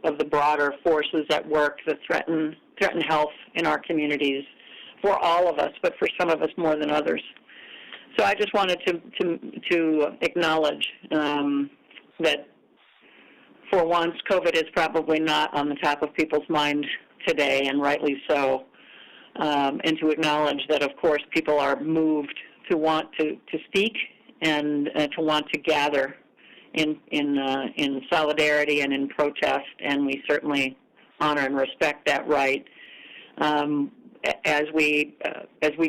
of the broader forces at work that threaten health in our communities for all of us, but for some of us more than others. So I just wanted to acknowledge that for once, COVID is probably not on the top of people's minds today, and rightly so, and to acknowledge that, of course, people are moved to want to speak and to want to gather in solidarity and in protest, and we certainly honor and respect that right. As we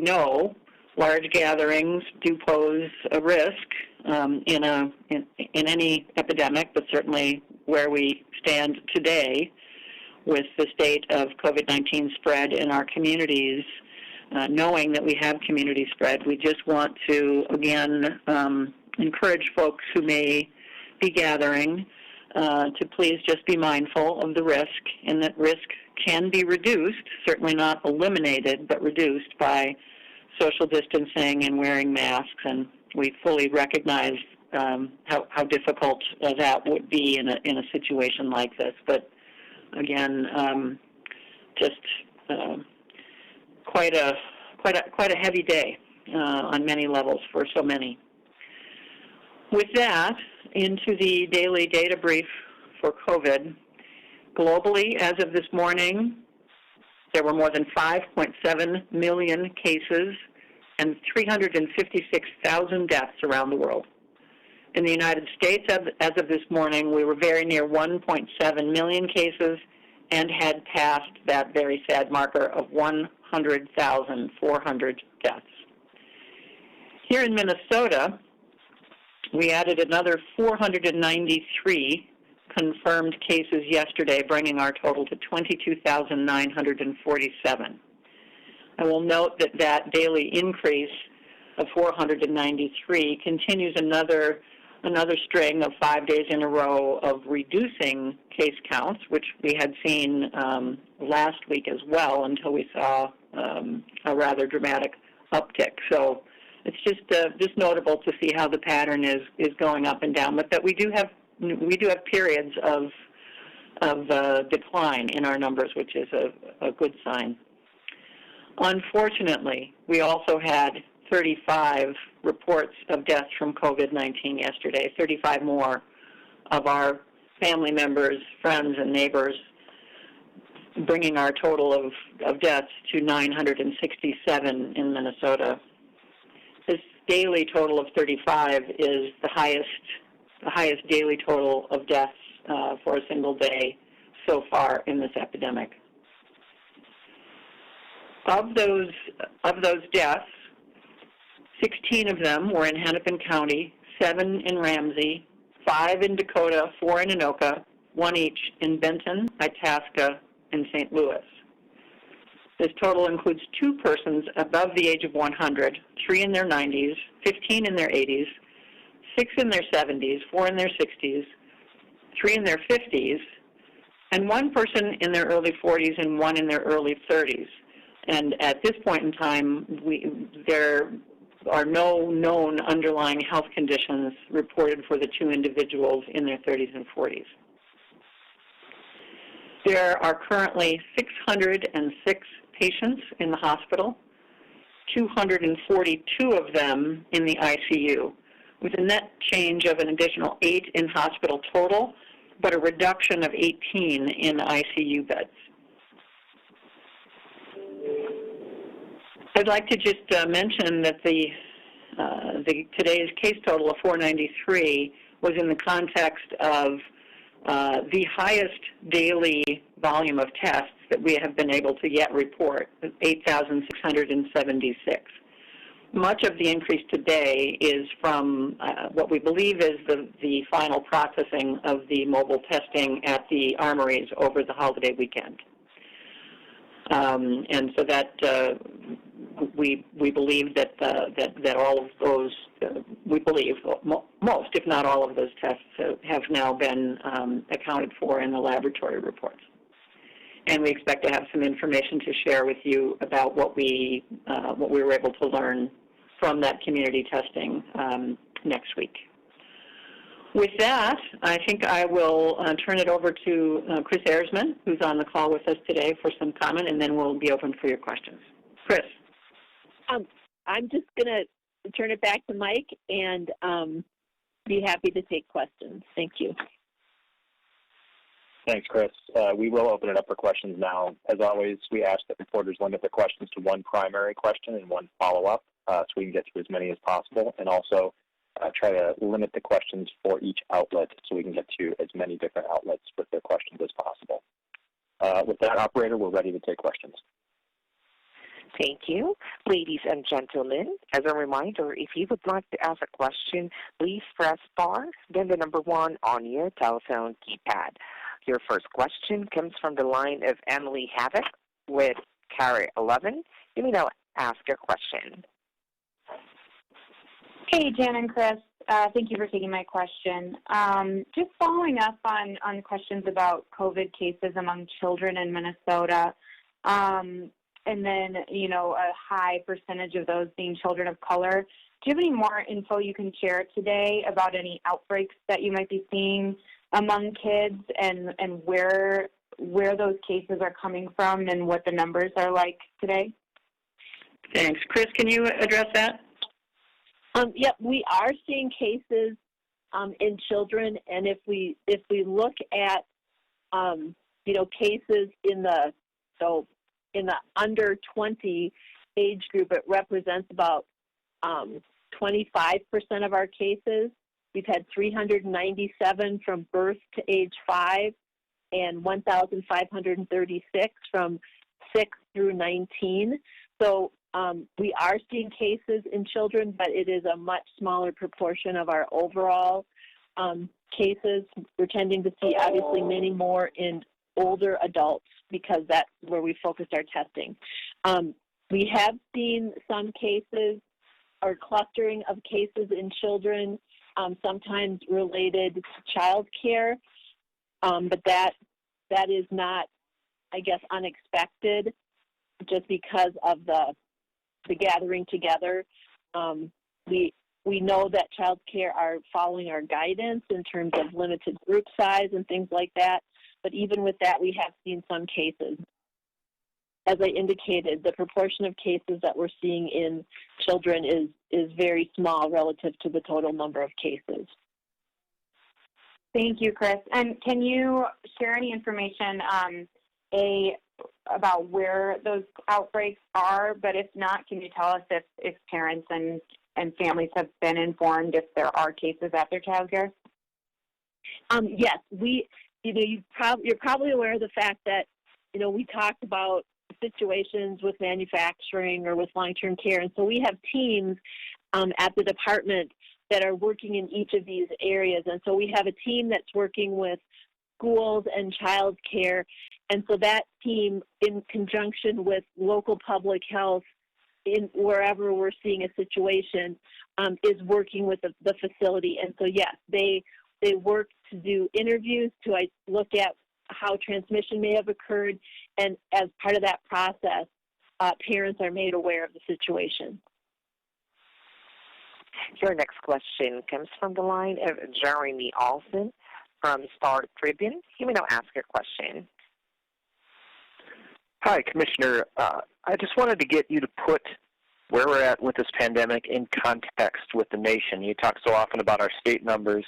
know, large gatherings do pose a risk in any epidemic, but certainly where we stand today with the state of COVID-19 spread in our communities, knowing that we have community spread, we just want to, again, encourage folks who may be gathering to please just be mindful of the risk, and that risk can be reduced, certainly not eliminated, but reduced by social distancing and wearing masks, and we fully recognize how difficult that would be in a situation like this. But again, just quite a heavy day on many levels for so many. With that, into the daily data brief for COVID. Globally, as of this morning, there were more than 5.7 million cases and 356,000 deaths around the world. In the United States, as of this morning, we were very near 1.7 million cases and had passed that very sad marker of 100,400 deaths. Here in Minnesota, we added another 493 confirmed cases yesterday, bringing our total to 22,947. I will note that that daily increase of 493 continues another string of 5 days in a row of reducing case counts, which we had seen last week as well until we saw a rather dramatic uptick. So it's just notable to see how the pattern is going up and down, but that we do have periods of decline in our numbers, which is a good sign. Unfortunately, we also had 35 reports of deaths from COVID-19 yesterday, 35 more of our family members, friends, and neighbors, bringing our total of deaths to 967 in Minnesota. This daily total of 35 is the highest daily total of deaths for a single day so far in this epidemic. Of those deaths, 16 of them were in Hennepin County, 7 in Ramsey, 5 in Dakota, 4 in Anoka, 1 each in Benton, Itasca, and St. Louis. This total includes 2 persons above the age of 100, 3 in their 90s, 15 in their 80s, 6 in their 70s, 4 in their 60s, 3 in their 50s, and 1 person in their early 40s and 1 in their early 30s. And at this point in time, there are no known underlying health conditions reported for the 2 individuals in their 30s and 40s. There are currently 606 patients in the hospital, 242 of them in the ICU, with a net change of an additional 8 in hospital total, but a reduction of 18 in ICU beds. I'd like to just mention that today's case total of 493 was in the context of the highest daily volume of tests that we have been able to yet report, 8,676. Much of the increase today is from what we believe is the final processing of the mobile testing at the armories over the holiday weekend. And so that we believe that all of those, we believe most, if not all of those tests have now been accounted for in the laboratory reports. And we expect to have some information to share with you about what we were able to learn from that community testing next week. With that, I think I will turn it over to Chris EHRESMANN, who's on the call with us today, for some comment, and then we'll be open for your questions. Chris. I'm just going to turn it back to Mike and be happy to take questions. Thank you. Thanks, Chris. We will open it up for questions now. As always, we ask that reporters limit their questions to one primary question and one follow-up so we can get through as many as possible, and also try to limit the questions for each outlet so we can get to as many different outlets with their questions as possible. With that, operator, we're ready to take questions. Thank you. Ladies and gentlemen, as a reminder, if you would like to ask a question, please press star, then the number 1 on your telephone keypad. Your first question comes from the line of Emily Havoc with KRIS 11. You may now ask your question. Hey, Jan and Chris. Thank you for taking my question. Just following up on questions about COVID cases among children in Minnesota, and then, a high percentage of those being children of color. Do you have any more info you can share today about any outbreaks that you might be seeing among kids and where those cases are coming from and what the numbers are like today? Thanks. Chris, can you address that? Yep, we are seeing cases in children, and if we look at cases in the under 20 age group, it represents about 25% of our cases. We've had 397 from birth to age 5 and 1,536 from 6 through 19. So we are seeing cases in children, but it is a much smaller proportion of our overall cases. We're tending to see, obviously, many more in older adults because that's where we focused our testing. We have seen some cases or clustering of cases in children, sometimes related to child care, but that is not, I guess, unexpected just because of the gathering together. We know that child care are following our guidance in terms of limited group size and things like that, but even with that, we have seen some cases. As I indicated, the proportion of cases that we're seeing in children is very small relative to the total number of cases. Thank you, Chris. And can you share any information, about where those outbreaks are? But if not, can you tell us if parents and families have been informed if there are cases at their child care? Yes, you're probably aware of the fact that, we talked about situations with manufacturing or with long-term care, and so we have teams at the department that are working in each of these areas, and so we have a team that's working with schools and child care, and so that team, in conjunction with local public health, in wherever we're seeing a situation, is working with the facility. And so, yes, they work to do interviews to look at how transmission may have occurred, and as part of that process, parents are made aware of the situation. Your next question comes from the line of Jeremy Olson from Star Tribune. You may now ask your question. Hi, Commissioner. I just wanted to get you to put where we're at with this pandemic in context with the nation. You talk so often about our state numbers,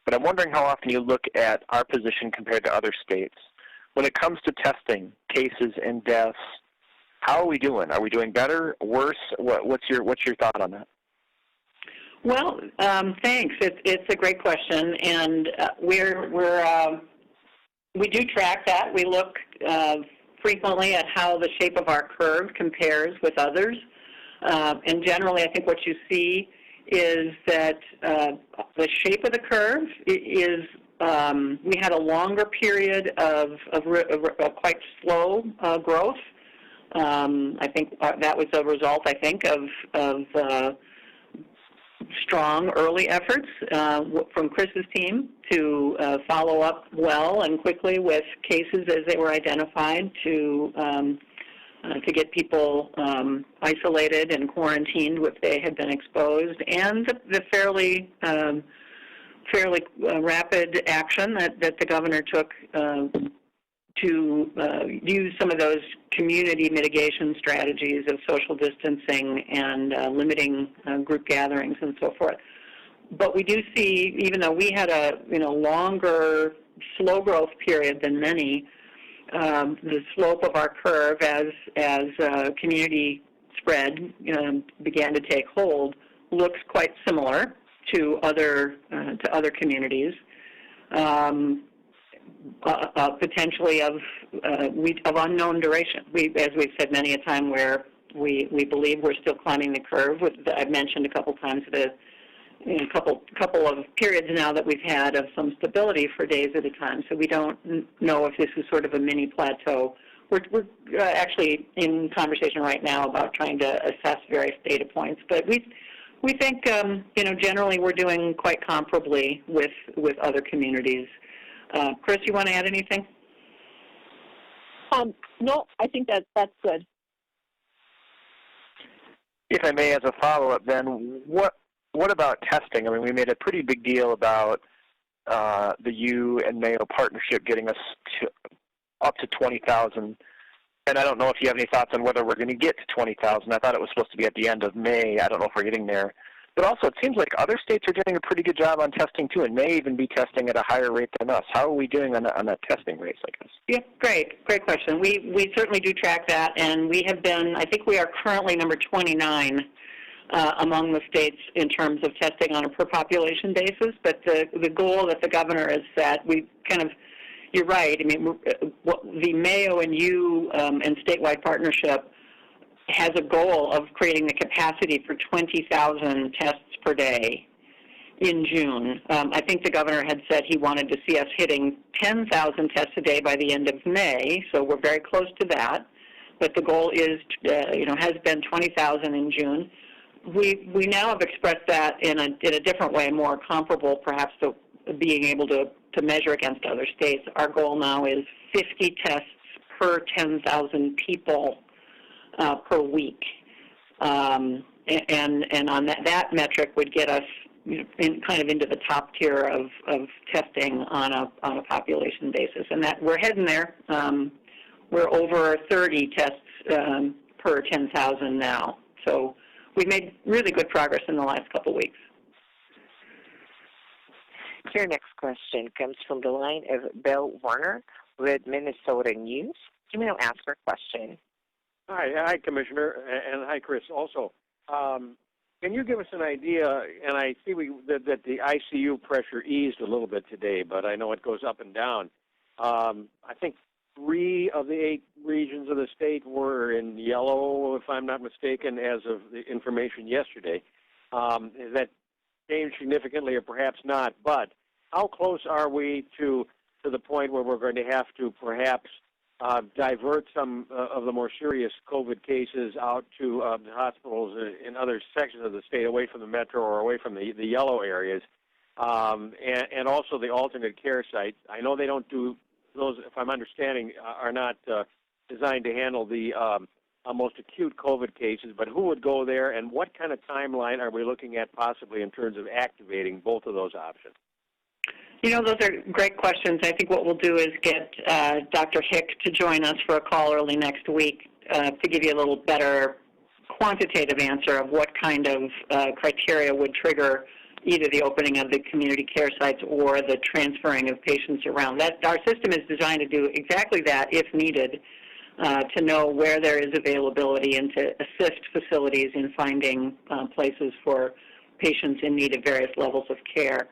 but I'm wondering how often you look at our position compared to other states. When it comes to testing cases and deaths, how are we doing? Are we doing better, worse? What's your thought on that? Well, thanks. It's a great question, and we do track that. We look frequently at how the shape of our curve compares with others, and generally, I think what you see is that the shape of the curve is. We had a longer period of quite slow growth. I think that was a result, of strong early efforts from Chris's team to follow up well and quickly with cases as they were identified to get people isolated and quarantined if they had been exposed, and the fairly fairly rapid action that the governor took to use some of those community mitigation strategies of social distancing and limiting group gatherings and so forth. But we do see, even though we had a longer slow growth period than many, the slope of our curve as community spread began to take hold looks quite similar to other communities. Potentially of unknown duration. As we've said many a time, where we believe we're still climbing the curve. I've mentioned a couple times a couple of periods now that we've had of some stability for days at a time. So we don't know if this is sort of a mini plateau. We're actually in conversation right now about trying to assess various data points, but we think generally we're doing quite comparably with other communities. Chris, you want to add anything? No, I think that's good. If I may, as a follow-up, then what about testing? I mean, we made a pretty big deal about the U and Mayo partnership getting us up to 20,000. And I don't know if you have any thoughts on whether we're going to get to 20,000. I thought it was supposed to be at the end of May. I don't know if we're getting there. But also, it seems like other states are doing a pretty good job on testing, too, and may even be testing at a higher rate than us. How are we doing on that testing rate, I guess? Yeah, great question. We certainly do track that, and we have been, I think we are currently number 29 among the states in terms of testing on a per-population basis. But the goal that the governor has set, you're right. I mean, the Mayo and U and statewide partnership has a goal of creating the capacity for 20,000 tests per day in June. I think the governor had said he wanted to see us hitting 10,000 tests a day by the end of May, so we're very close to that. But the goal is, has been 20,000 in June. We now have expressed that in a different way, more comparable perhaps to being able to measure against other states. Our goal now is 50 tests per 10,000 people per week, and on that metric would get us into the top tier of testing on a population basis, and that we're heading there. We're over 30 tests per 10,000 now, so we've made really good progress in the last couple weeks. Your next question comes from the line of Bill Warner with Minnesota News. You may now ask your question. Hi, Commissioner, and hi, Chris. Also, can you give us an idea? And I see that the ICU pressure eased a little bit today, but I know it goes up and down. I think 3 of the 8 regions of the state were in yellow, if I'm not mistaken, as of the information yesterday. Is that changed significantly, or perhaps not? But how close are we to the point where we're going to have to perhaps divert some of the more serious COVID cases out to the hospitals in other sections of the state, away from the metro or away from the yellow areas, and also the alternate care sites? I know they don't do those, if I'm understanding, are not designed to handle the most acute COVID cases, but who would go there, and what kind of timeline are we looking at possibly in terms of activating both of those options? Those are great questions. I think what we'll do is get Dr. Hick to join us for a call early next week to give you a little better quantitative answer of what kind of criteria would trigger either the opening of the community care sites or the transferring of patients around. Our system is designed to do exactly that if needed, to know where there is availability and to assist facilities in finding places for patients in need of various levels of care.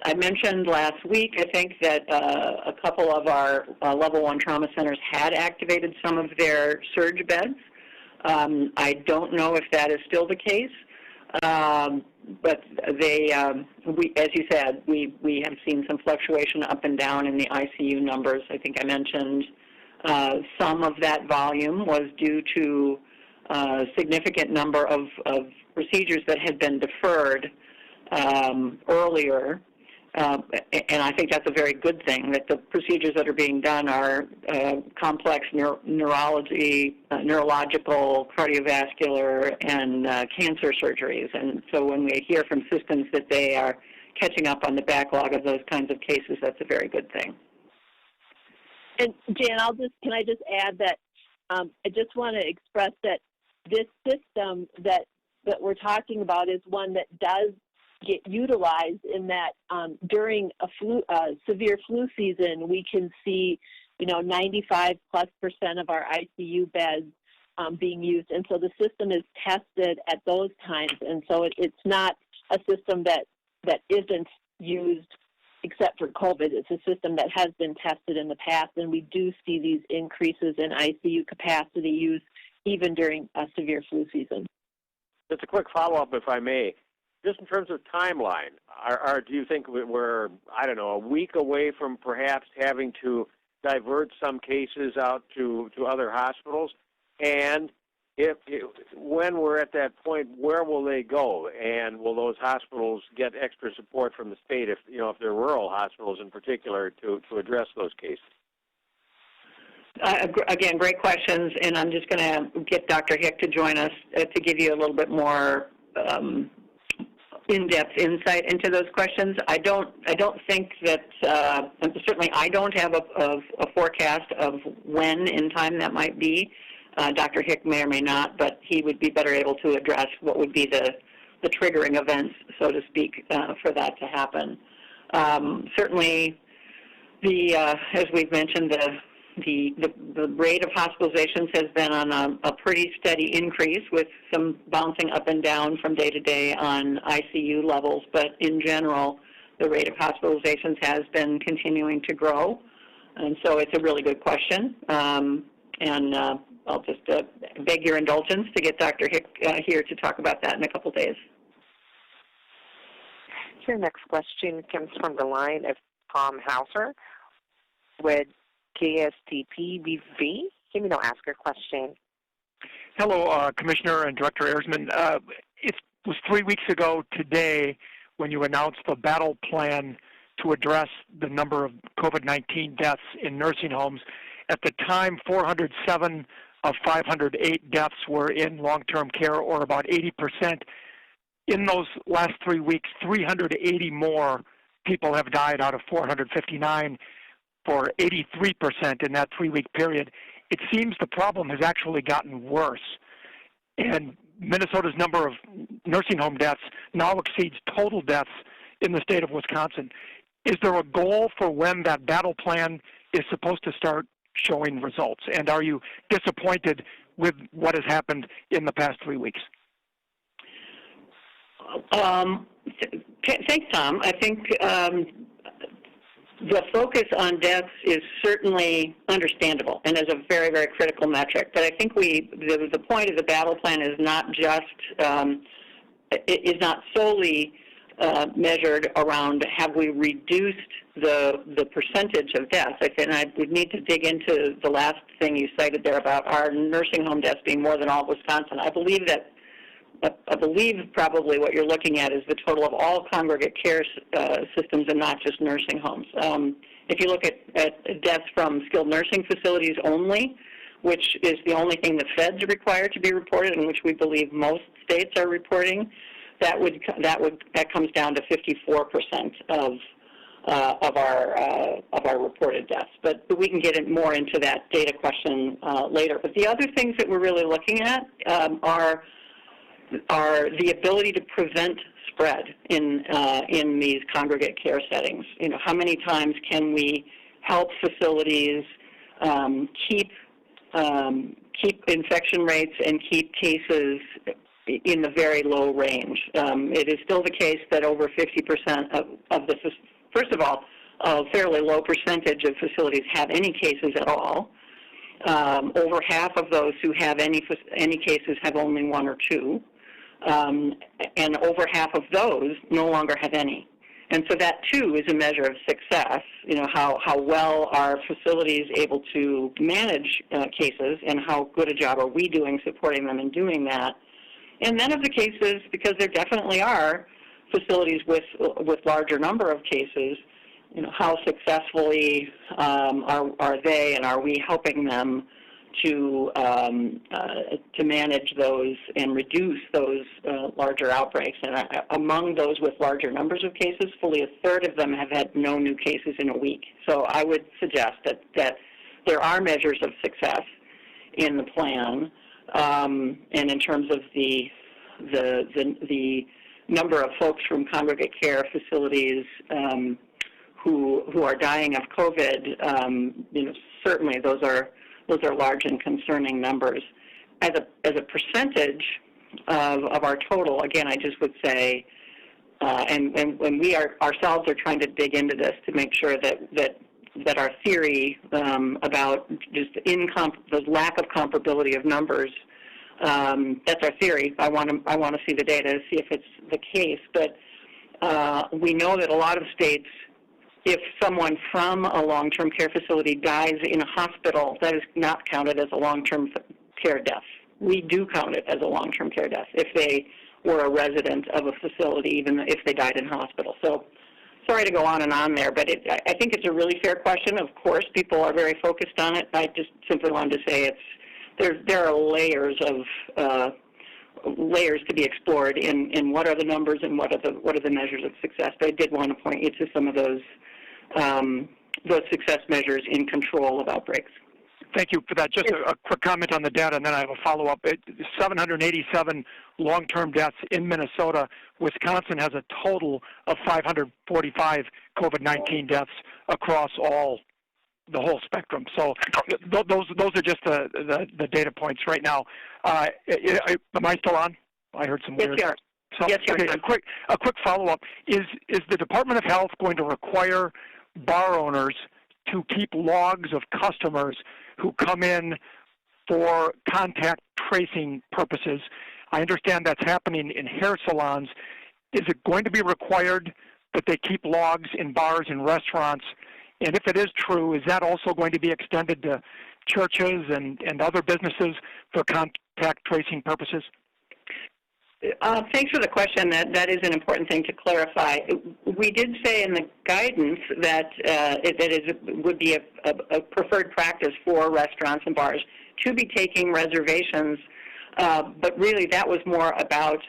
I mentioned last week, I think, that a couple of our level 1 trauma centers had activated some of their surge beds. I don't know if that is still the case, but they, as you said, we have seen some fluctuation up and down in the ICU numbers. I think I mentioned some of that volume was due to a significant number of procedures that had been deferred earlier. And I think that's a very good thing, that the procedures that are being done are complex neurological, cardiovascular, and cancer surgeries. And so when we hear from systems that they catching up on the backlog of those kinds of cases, that's a very good thing. And Jan, can I just add that I just want to express that this system that we're talking about is one that does get utilized in that during a severe flu season, we can see, 95+% of our ICU beds being used. And so the system is tested at those times. And so it's not a system that isn't used except for COVID. It's a system that has been tested in the past, and we do see these increases in ICU capacity use even during a severe flu season. Just a quick follow-up, if I may. Just in terms of timeline, do you think we're, a week away from perhaps having to divert some cases out to other hospitals? And when we're at that point, where will they go? And will those hospitals get extra support from the state, if they're rural hospitals in particular, to address those cases? Again, great questions, and I'm just going to get Dr. Hick to join us to give you a little bit more in-depth insight into those questions. I don't think that certainly I don't have a forecast of when in time that might be. Dr. Hick may or may not, but he would be better able to address what would be the triggering events, so to speak, for that to happen. Certainly, as we've mentioned, the rate of hospitalizations has been on a pretty steady increase, with some bouncing up and down from day to day on ICU levels. But in general, the rate of hospitalizations has been continuing to grow. And so it's a really good question. I'll just beg your indulgence to get Dr. Hick here to talk about that in a couple days. Your next question comes from the line of Tom Hauser with KSTP-BV. Can you now ask your question? Hello, Commissioner and Director EHRESMANN. It was 3 weeks ago today when you announced the battle plan to address the number of COVID-19 deaths in nursing homes. At the time, 407 of 508 deaths were in long-term care, or about 80%. In those last 3 weeks, 380 more people have died out of 459, for 83% in that 3 week period. It seems the problem has actually gotten worse. And Minnesota's number of nursing home deaths now exceeds total deaths in the state of Wisconsin. Is there a goal for when that battle plan is supposed to start showing results? And are you disappointed with what has happened in the past 3 weeks? Thanks, Tom. I think the focus on deaths is certainly understandable and is a very, very critical metric. But I think the point of the battle plan is not just is not solely measured around have we reduced the percentage of deaths. And I would need to dig into the last thing you cited there about our nursing home deaths being more than all of Wisconsin. I believe probably what you're looking at is the total of all congregate care systems and not just nursing homes. If you look at deaths from skilled nursing facilities only, which is the only thing the feds require to be reported, and which we believe most states are reporting, that comes down to 54% of our reported deaths. But we can get more into that data question later. But the other things that we're really looking at are the ability to prevent spread in these congregate care settings. How many times can we help facilities keep infection rates and keep cases in the very low range? It is still the case that over 50% of the, first of all, a fairly low percentage of facilities have any cases at all. Over half of those who have any cases have only one or two. And over half of those no longer have any. And so that, too, is a measure of success, how well are facilities able to manage cases, and how good a job are we doing supporting them in doing that. And then of the cases, because there definitely are facilities with larger number of cases, how successfully are they, and are we helping them to manage those and reduce those larger outbreaks. And among those with larger numbers of cases, fully a third of them have had no new cases in a week. So I would suggest that there are measures of success in the plan, and in terms of the number of folks from congregate care facilities who are dying of COVID, certainly those are large and concerning numbers. As a percentage of our total, again, I just would say, and when we ourselves are trying to dig into this to make sure that our theory about just the lack of comparability of numbers, that's our theory. I want to see the data to see if it's the case. But we know that a lot of states, if someone from a long-term care facility dies in a hospital, that is not counted as a long-term care death. We do count it as a long-term care death if they were a resident of a facility, even if they died in hospital. So sorry to go on and on there, but I think it's a really fair question. Of course, people are very focused on it. I just simply wanted to say there are layers to be explored in what are the numbers and what are the measures of success. But I did want to point you to some of those success measures in control of outbreaks. Thank you for that. Just a quick comment on the data, and then I have a follow-up. 787 long-term deaths in Minnesota. Wisconsin has a total of 545 COVID-19 deaths across the whole spectrum. So those are just the data points right now. Am I still on? I heard some weird. Yes, you are. So, yes, you are. Okay, a quick follow-up. Is the Department of Health going to require bar owners to keep logs of customers who come in for contact tracing purposes? I understand that's happening in hair salons. Is it going to be required that they keep logs in bars and restaurants? And if it is true, is that also going to be extended to churches and other businesses for contact tracing purposes? Thanks for the question. That is an important thing to clarify. We did say in the guidance that it would be a preferred practice for restaurants and bars to be taking reservations, but really that was more about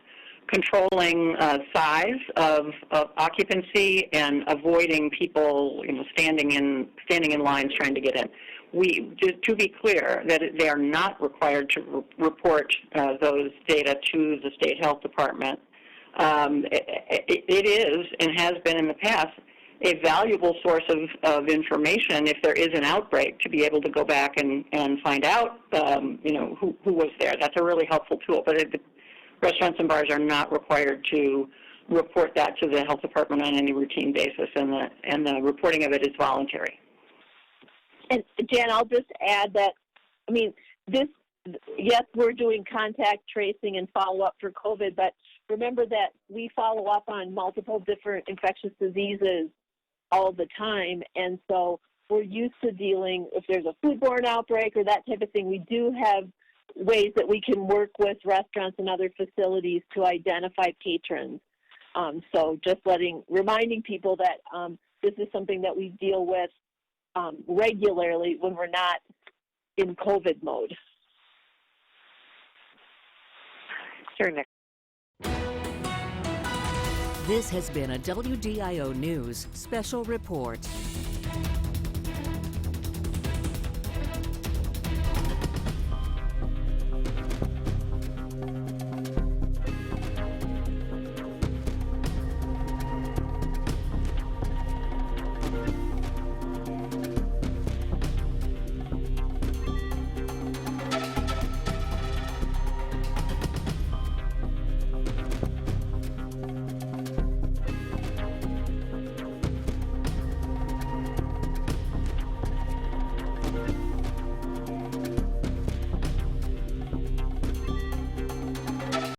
controlling size of occupancy and avoiding people standing in lines trying to get in. To be clear, that they are not required to report those data to the state health department. It is and has been in the past a valuable source of information if there is an outbreak to be able to go back and find out who was there. That's a really helpful tool. But restaurants and bars are not required to report that to the health department on any routine basis, and the reporting of it is voluntary. And Jan, I'll just add that, yes, we're doing contact tracing and follow-up for COVID, but remember that we follow up on multiple different infectious diseases all the time, and so we're used to dealing, if there's a foodborne outbreak or that type of thing, we do have ways that we can work with restaurants and other facilities to identify patrons. So just reminding people that this is something that we deal with regularly when we're not in COVID mode. Sure, Nick. This has been a WDIO News Special Report.